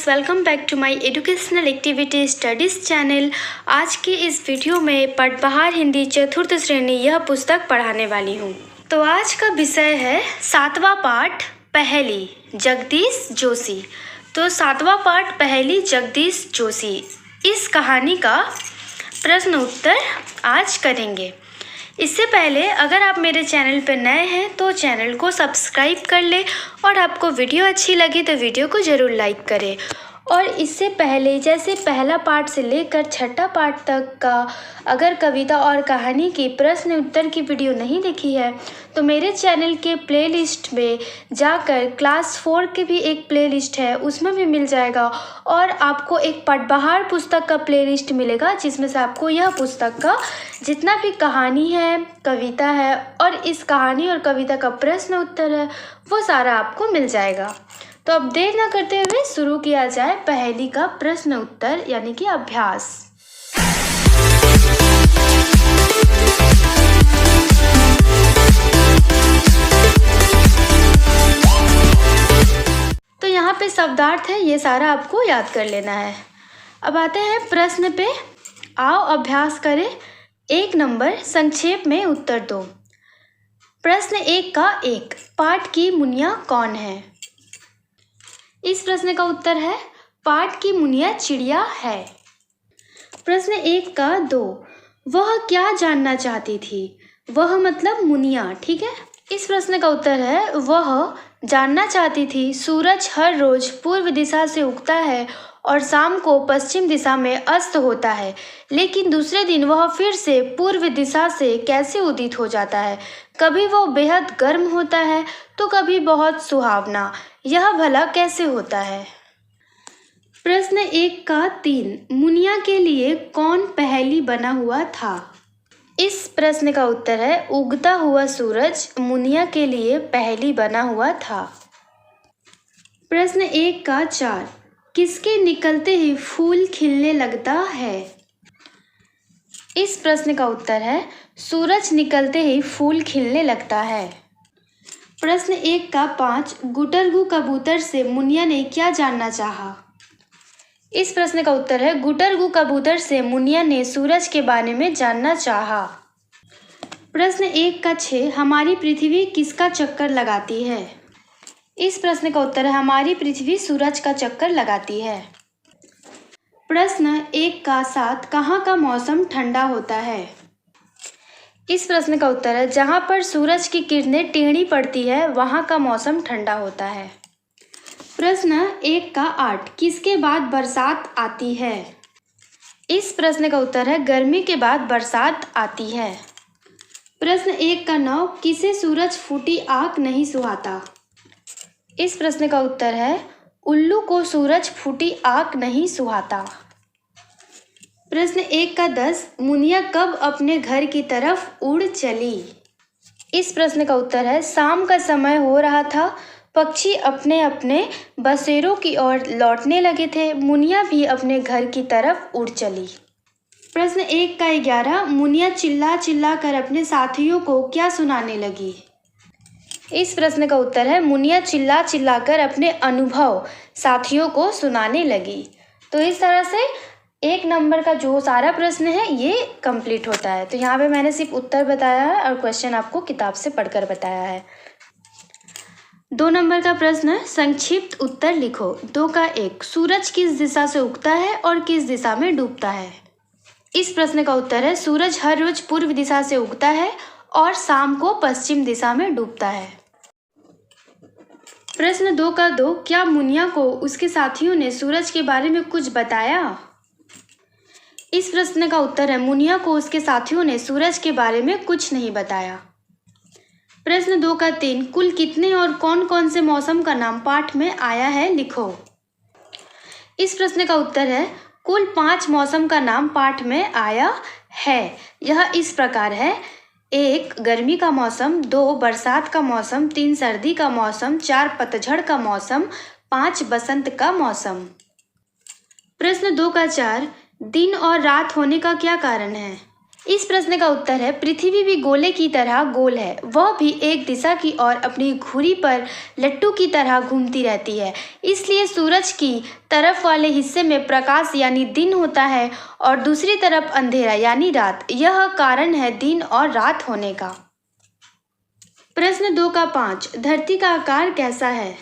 Viewers, welcome back to my educational activity studies channel. आज की इस वीडियो में पटबहार हिंदी चतुर्थ श्रेणी यह पुस्तक पढ़ाने वाली हूँ। तो आज का विषय है 7वां पाठ पहेली जगदीश जोशी। तो 7वां पाठ पहेली जगदीश जोशी, इस कहानी का प्रश्न उत्तर आज करेंगे। इससे पहले अगर आप मेरे चैनल पर नए हैं तो चैनल को सब्सक्राइब कर लें और आपको वीडियो अच्छी लगी तो वीडियो को ज़रूर लाइक करें। और इससे पहले जैसे पहला पार्ट से लेकर छठा पार्ट तक का अगर कविता और कहानी की प्रश्न उत्तर की वीडियो नहीं देखी है तो मेरे चैनल के प्लेलिस्ट में जाकर क्लास 4 की भी एक प्लेलिस्ट है, उसमें भी मिल जाएगा। और आपको एक पटबहार पुस्तक का प्लेलिस्ट मिलेगा जिसमें से आपको यह पुस्तक का जितना भी कहानी है, कविता है और इस कहानी और कविता का प्रश्न उत्तर है वो सारा आपको मिल जाएगा। तो अब देर न करते हुए शुरू किया जाए पहेली का प्रश्न उत्तर यानी कि अभ्यास। तो यहाँ पे शब्दार्थ है, ये सारा आपको याद कर लेना है। अब आते हैं प्रश्न पे। आओ अभ्यास करें। 1 नंबर संक्षेप में उत्तर दो। प्रश्न 1 का 1, पाठ की मुनिया कौन है? इस प्रश्न का उत्तर है पाठ की मुनिया चिड़िया है। प्रश्न 1 का 2, वह क्या जानना चाहती थी? वह मतलब मुनिया, ठीक है। इस प्रश्न का उत्तर है वह जानना चाहती थी सूरज हर रोज पूर्व दिशा से उगता है और शाम को पश्चिम दिशा में अस्त होता है, लेकिन दूसरे दिन वह फिर से पूर्व दिशा से कैसे उदित हो जाता है। कभी वो बेहद गर्म होता है तो कभी बहुत सुहावना, यह भला कैसे होता है? प्रश्न 1 का 3, मुनिया के लिए कौन पहेली बना हुआ था? इस प्रश्न का उत्तर है उगता हुआ सूरज मुनिया के लिए पहेली बना हुआ था। प्रश्न 1 का 4, किसके निकलते ही फूल खिलने लगता है? इस प्रश्न का उत्तर है सूरज निकलते ही फूल खिलने लगता है। प्रश्न 1 का 5, गुटरगु कबूतर से मुनिया ने क्या जानना चाहा? इस प्रश्न का उत्तर है गुटरगु कबूतर से मुनिया ने सूरज के बारे में जानना चाहा। प्रश्न 1 का 6, हमारी पृथ्वी किसका चक्कर लगाती है? इस प्रश्न का उत्तर है हमारी पृथ्वी सूरज का चक्कर लगाती है। प्रश्न 1 का 7, कहाँ का मौसम ठंडा होता है? इस प्रश्न का उत्तर है जहाँ पर सूरज की किरणें टेढ़ी पड़ती है वहाँ का मौसम ठंडा होता है। प्रश्न 1 का 8, किसके बाद बरसात आती है? इस प्रश्न का उत्तर है गर्मी के बाद बरसात आती है। प्रश्न 1 का 9, किसे सूरज फूटी आँख नहीं सुहाता? इस प्रश्न का उत्तर है उल्लू को सूरज फूटी आँख नहीं सुहाता। प्रश्न 1 का 10, मुनिया कब अपने घर की तरफ उड़ चली? इस प्रश्न का उत्तर है शाम का समय हो रहा था, पक्षी अपने अपने बसेरों की ओर लौटने लगे थे, मुनिया भी अपने घर की तरफ उड़ चली। प्रश्न 1 का 11, मुनिया चिल्ला चिल्ला कर अपने साथियों को क्या सुनाने लगी? इस प्रश्न का उत्तर है मुनिया चिल्ला चिल्ला कर अपने अनुभव साथियों को सुनाने लगी। तो इस तरह से 1 नंबर का जो सारा प्रश्न है ये कंप्लीट होता है। तो यहाँ पे मैंने सिर्फ उत्तर बताया है और क्वेश्चन आपको किताब से पढ़कर बताया है। 2 नंबर का प्रश्न, संक्षिप्त उत्तर लिखो। 2 का 1, सूरज किस दिशा से उगता है और किस दिशा में डूबता है? इस प्रश्न का उत्तर है सूरज हर रोज पूर्व दिशा से उगता है और शाम को पश्चिम दिशा में डूबता है। प्रश्न 2 का 2, क्या मुनिया को उसके साथियों ने सूरज के बारे में कुछ बताया? इस प्रश्न का उत्तर है मुनिया को उसके साथियों ने सूरज के बारे में कुछ नहीं बताया। प्रश्न 2 का 3, कुल कितने और कौन कौन से मौसम का नाम पाठ में आया है लिखो। इस प्रश्न का उत्तर है कुल 5 मौसम का नाम पाठ में आया है। यह इस प्रकार है 1 गर्मी का मौसम, 2 बरसात का मौसम, 3 सर्दी का मौसम, 4 पतझड़ का मौसम, 5 बसंत का मौसम। प्रश्न 2 का 4, दिन और रात होने का क्या कारण है? इस प्रश्न का उत्तर है पृथ्वी भी गोले की तरह गोल है, वह भी एक दिशा की ओर अपनी घुरी पर लट्टू की तरह घूमती रहती है। इसलिए सूरज की तरफ वाले हिस्से में प्रकाश यानी दिन होता है और दूसरी तरफ अंधेरा यानी रात। यह कारण है दिन और रात होने का। प्रश्न 2 का 5, धरती का आकार कैसा है?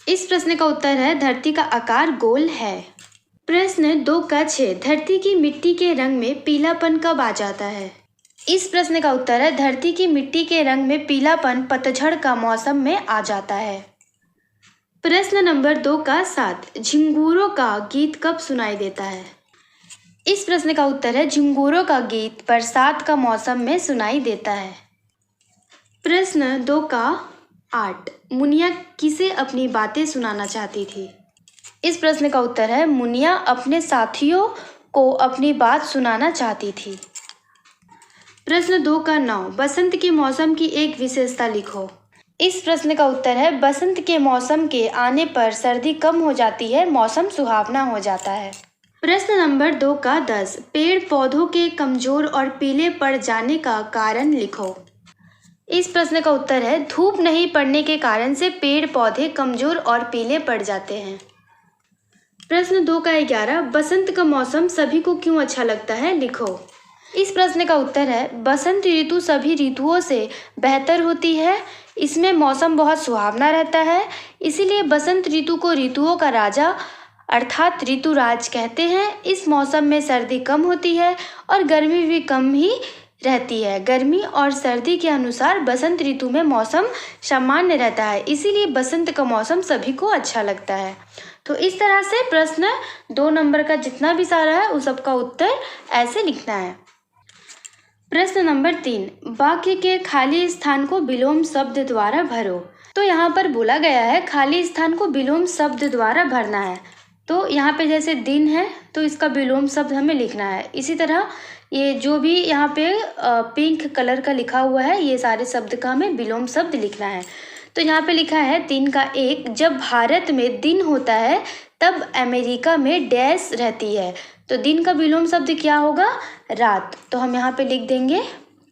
इस प्रश्न का उत्तर है धरती का आकार गोल है। प्रश्न 2 का 6, धरती की मिट्टी के रंग में पीलापन कब आ जाता है? इस प्रश्न का उत्तर है धरती की मिट्टी के रंग में पीलापन पतझड़ का मौसम में आ जाता है। प्रश्न नंबर 2 का 7, झिंगुरों का गीत कब सुनाई देता है? इस प्रश्न का उत्तर है झिंगुरों का गीत बरसात का मौसम में सुनाई देता है। प्रश्न 2 का 8, मुनिया किसे अपनी बातें सुनाना चाहती थी? इस प्रश्न का उत्तर है मुनिया अपने साथियों को अपनी बात सुनाना चाहती थी। प्रश्न 2 का 9, बसंत के मौसम की एक विशेषता लिखो। इस प्रश्न का उत्तर है बसंत के मौसम के आने पर सर्दी कम हो जाती है, मौसम सुहावना हो जाता है। प्रश्न नंबर 2 का 10, पेड़ पौधों के कमजोर और पीले पड़ जाने का कारण लिखो। इस प्रश्न का उत्तर है धूप नहीं पड़ने के कारण से पेड़ पौधे कमजोर और पीले पड़ जाते हैं। प्रश्न 2 का 11, बसंत का मौसम सभी को क्यों अच्छा लगता है, लिखो। इस प्रश्न का उत्तर है बसंत ऋतु सभी ऋतुओं से बेहतर होती है, इसमें मौसम बहुत सुहावना रहता है, इसीलिए बसंत ऋतु को ऋतुओं का राजा अर्थात ऋतुराज कहते हैं। इस मौसम में सर्दी कम होती है और गर्मी भी कम ही रहती है। गर्मी और सर्दी के अनुसार बसंत ऋतु में मौसम सामान्य रहता है, इसीलिए बसंत का मौसम सभी को अच्छा लगता है। तो इस तरह से प्रश्न 2 नंबर का जितना भी सारा है उस सबका उत्तर ऐसे लिखना है। प्रश्न नंबर 3, वाक्य के खाली स्थान को विलोम शब्द द्वारा भरो। तो यहाँ पर बोला गया है खाली स्थान को विलोम शब्द द्वारा भरना है। तो यहाँ पे जैसे दिन है तो इसका विलोम शब्द हमें लिखना है। इसी तरह ये जो भी यहाँ पे पिंक कलर का लिखा हुआ है ये सारे शब्द का हमें विलोम शब्द लिखना है। तो यहाँ पे लिखा है 3 का 1, जब भारत में दिन होता है तब अमेरिका में डैश रहती है। तो दिन का विलोम शब्द क्या होगा, रात। तो हम यहाँ पे लिख देंगे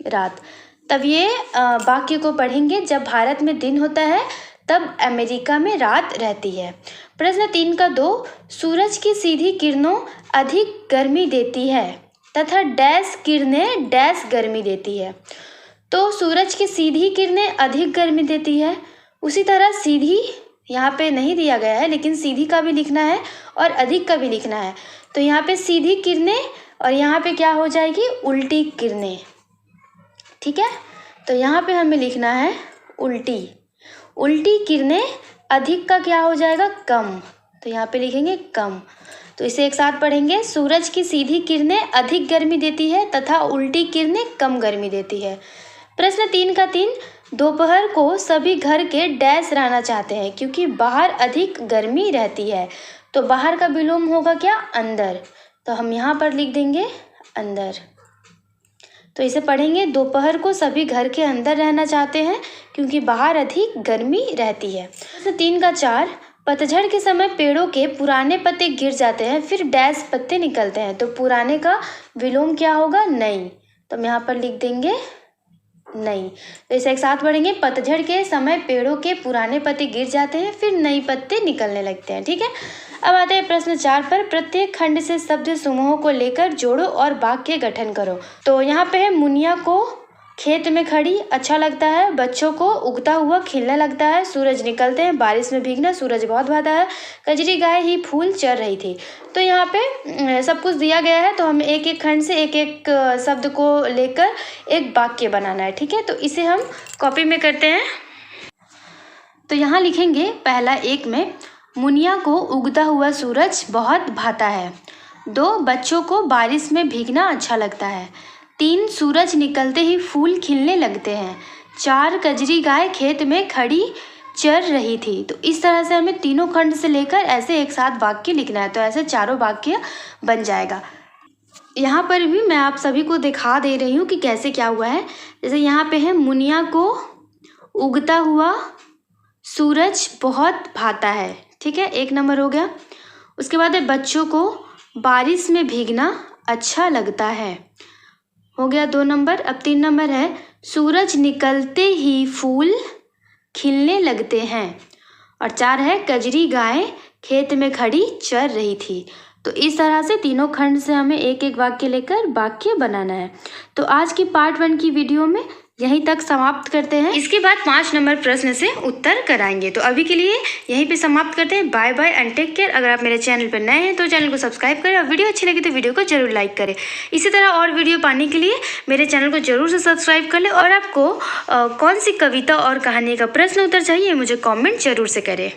रात। तब ये वाक्य को पढ़ेंगे, जब भारत में दिन होता है तब अमेरिका में रात रहती है। प्रश्न 3 का 2, सूरज की सीधी किरणों अधिक गर्मी देती है तथा डैश किरणें डैश गर्मी देती है। तो सूरज की सीधी किरणें अधिक गर्मी देती है, उसी तरह सीधी यहाँ पे नहीं दिया गया है लेकिन सीधी का भी लिखना है और अधिक का भी लिखना है। तो यहाँ पे सीधी किरणें और यहाँ पे क्या हो जाएगी, उल्टी किरणें। ठीक है, तो यहाँ पे हमें लिखना है उल्टी। उल्टी किरणें अधिक का क्या हो जाएगा, कम। तो यहाँ पे लिखेंगे कम। तो इसे एक साथ पढ़ेंगे, सूरज की सीधी किरणें अधिक गर्मी देती है तथा उल्टी किरणें कम गर्मी देती है। प्रश्न 3 का 3, दोपहर को सभी घर के डैश रहना चाहते हैं क्योंकि बाहर अधिक गर्मी रहती है। तो बाहर का विलोम होगा क्या, अंदर। तो हम यहाँ पर लिख देंगे अंदर। तो इसे पढ़ेंगे, दोपहर को सभी घर के अंदर रहना चाहते हैं क्योंकि बाहर अधिक गर्मी रहती है। प्रश्न 3 का 4, पतझड़ के समय पेड़ों के पुराने पत्ते गिर जाते हैं फिर डैश पत्ते निकलते हैं। तो पुराने का विलोम क्या होगा, नई। तो हम यहाँ पर लिख देंगे नई। तो इसे एक साथ पढ़ेंगे, पतझड़ के समय पेड़ों के पुराने पत्ते गिर जाते हैं फिर नई पत्ते निकलने लगते हैं। ठीक है, अब आते हैं प्रश्न 4 पर। प्रत्येक खंड से शब्द समूहों को लेकर जोड़ो और वाक्य गठन करो। तो यहाँ पे है, मुनिया को खेत में खड़ी अच्छा लगता है, बच्चों को उगता हुआ खिलने लगता है, सूरज निकलते हैं, बारिश में भीगना, सूरज बहुत भाता है, कजरी गाय ही फूल चर रही थी। तो यहाँ पे सब कुछ दिया गया है, तो हमें एक एक खंड से एक एक शब्द को लेकर एक वाक्य बनाना है। ठीक है, तो इसे हम कॉपी में करते हैं। तो यहाँ लिखेंगे पहला 1 में, मुनिया को उगता हुआ सूरज बहुत भाता है। 2, बच्चों को बारिश में भीगना अच्छा लगता है। 3, सूरज निकलते ही फूल खिलने लगते हैं। 4, कजरी गाय खेत में खड़ी चर रही थी। तो इस तरह से हमें तीनों खंड से लेकर ऐसे एक साथ वाक्य लिखना है। तो ऐसे चारों वाक्य बन जाएगा। यहाँ पर भी मैं आप सभी को दिखा दे रही हूँ कि कैसे क्या हुआ है। जैसे यहाँ पे है, मुनिया को उगता हुआ सूरज बहुत भाता है। ठीक है, 1 नंबर हो गया। उसके बाद है, बच्चों को बारिश में भीगना अच्छा लगता है। हो गया 2 नंबर। अब 3 नंबर है सूरज निकलते ही फूल खिलने लगते हैं। और 4 है कजरी गाय खेत में खड़ी चर रही थी। तो इस तरह से तीनों खंड से हमें एक एक वाक्य लेकर वाक्य बनाना है। तो आज की पार्ट 1 की वीडियो में यहीं तक समाप्त करते हैं। इसके बाद 5 नंबर प्रश्न से उत्तर कराएंगे। तो अभी के लिए यहीं पे समाप्त करते हैं। Bye bye and take care. अगर आप मेरे चैनल पर नए हैं तो चैनल को सब्सक्राइब करें और वीडियो अच्छी लगी तो वीडियो को जरूर लाइक करें। इसी तरह और वीडियो पाने के लिए मेरे चैनल को जरूर से सब्सक्राइब कर लें। और आपको कौन सी कविता और कहानी का प्रश्न उत्तर चाहिए मुझे कॉमेंट जरूर से करें।